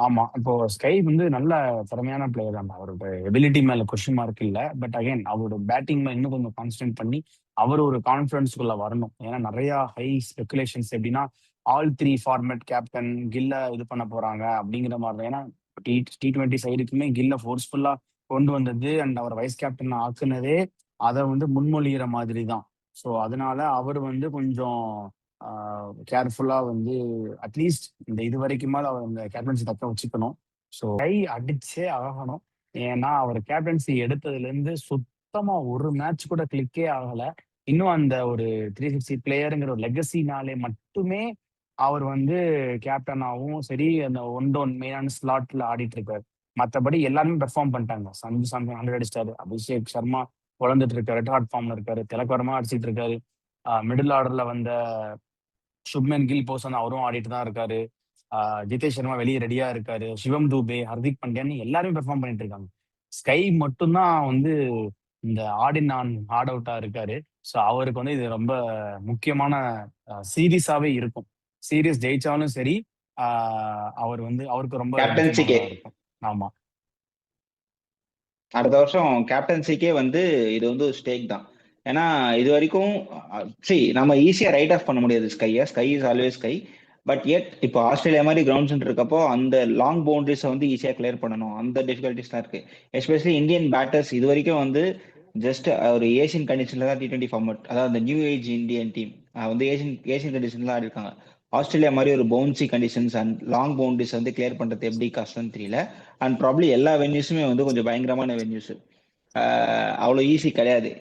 ஆமா. இப்போ ஸ்கை வந்து நல்ல திறமையான பிளேயர் தான். அவரோட எபிலிட்டி மேல கொஸ்டின் மார்க் இல்ல. பட் அகைன் அவரோட பேட்டிங் மேல இன்னும் கொஞ்சம் கான்சன்ட்ரேட் பண்ணி, அவர் ஒரு கான்ஃபிடன்ஸ்க்குள்ள வரணும். ஏன்னா நெறைய ஹை ஸ்பெகுலேஷன்ஸ் எப்படின்னா, ஆல் 3 ஃபார்மேட் கேப்டன் கில்ல இது பண்ண போறாங்க அப்படிங்கிற மாரி தான். ஏன்னா T20 சைடுக்குமே கில்ல ஃபோர்ஸ்ஃபுல்லா கொண்டு வந்தது அண்ட் அவர் வைஸ் கேப்டன் ஆக்குனதே, அத வந்து முன்மொழியிற மாதிரி தான். ஸோ அதனால அவர் வந்து கொஞ்சம் ஆ கேர்ஃபுல்லா வந்து அட்லீஸ்ட் இந்த இது வரைக்குமாவது அவர் அந்த கேப்டன்சி தக்க வச்சுக்கணும். ஸோ கை அடிச்சே ஆகணும். ஏன்னா, அவர் கேப்டன்சி எடுத்ததுலேருந்து சுத்தமா ஒரு மேட்ச் கூட கிளிக்கே ஆகல. இன்னும் அந்த ஒரு 360 பிளேயர்ங்கிற ஒரு லெகசினாலே மட்டுமே அவர் வந்து கேப்டனாவும் சரி, அந்த ஒன் டவுன் மெயினான ஸ்லாட்ல ஆடிட்டு இருக்காரு. மத்தபடி எல்லாருமே பெர்ஃபார்ம் பண்ணிட்டாங்க. சஞ்சு சாம்சன் 100 அடிச்சிட்டாரு. அபிஷேக் சர்மா பொழந்துட்டு இருக்காரு. ரெட் ஹாட் ஃபார்ம்ல இருக்காரு. திலக் அடிச்சிட்டு இருக்காரு. மிடில் ஆர்டர்ல வந்த சுப்மன் கில் போசன் அவரும் ஆடிட்டு தான் இருக்காரு. ஜிதேஷ் சர்மா வெளிய ரெடியா இருக்காரு. சிவம் தூபே, ஹர்திக் பாண்டியான்னு எல்லாருமே பெர்ஃபார்ம் பண்ணிட்டு இருக்காங்க. ஸ்கை மட்டும் தான் வந்து இந்த ஆட் இன் ஆன் ஆட் அவுட்டா இருக்காரு. ஸோ அவருக்கு வந்து இது ரொம்ப முக்கியமான சீரிஸாவே இருக்கும். சீரிஸ் ஜெயிச்சாலும் சரி, ஆ அவர் வந்து அவருக்கு ரொம்ப கேப்டன்சிக்கே முக்கியமானதா இருக்கும். ஆமா. அடுத்த வருஷம் கேப்டன்சிக்கே வந்து இது வந்து ஒரு ஸ்டேக் தான். ஏன்னா இது வரைக்கும் நம்ம ஈஸியா ரைட் ஆஃப் பண்ண முடியாது ஸ்கையை. Sky is always sky. But at இப்போ ஆஸ்திரேலியா மாதிரி கிரவுண்ட்ஸ் இருக்கப்போ அந்த லாங் பவுண்டரிஸை வந்து ஈஸியாக கிளியர் பண்ணணும். அந்த டிஃபிகல்ட்டிஸ் தான் இருக்கு. எஸ்பெஷலி இந்தியன் பேட்டர்ஸ் இது வரைக்கும் வந்து ஜஸ்ட் ஒரு ஏசியன் கண்டிஷன்ல தான் T20 ஃபார்மட், அதாவது அந்த நியூ ஏஜ் இந்தியன் டீம் வந்து ஏசியன் கண்டிஷன்ல ஆடி இருக்காங்க. ஆஸ்திரேலியா மாதிரி ஒரு bouncy conditions and long boundaries வந்து கிளியர் பண்றது எப்படி கஷ்டம்னு தெரியல. அண்ட் ப்ராப்ளி எல்லா வென்யூஸுமே வந்து கொஞ்சம் பயங்கரமான வென்யூஸ், அவ்வளோ ஈஸி கிடையாது.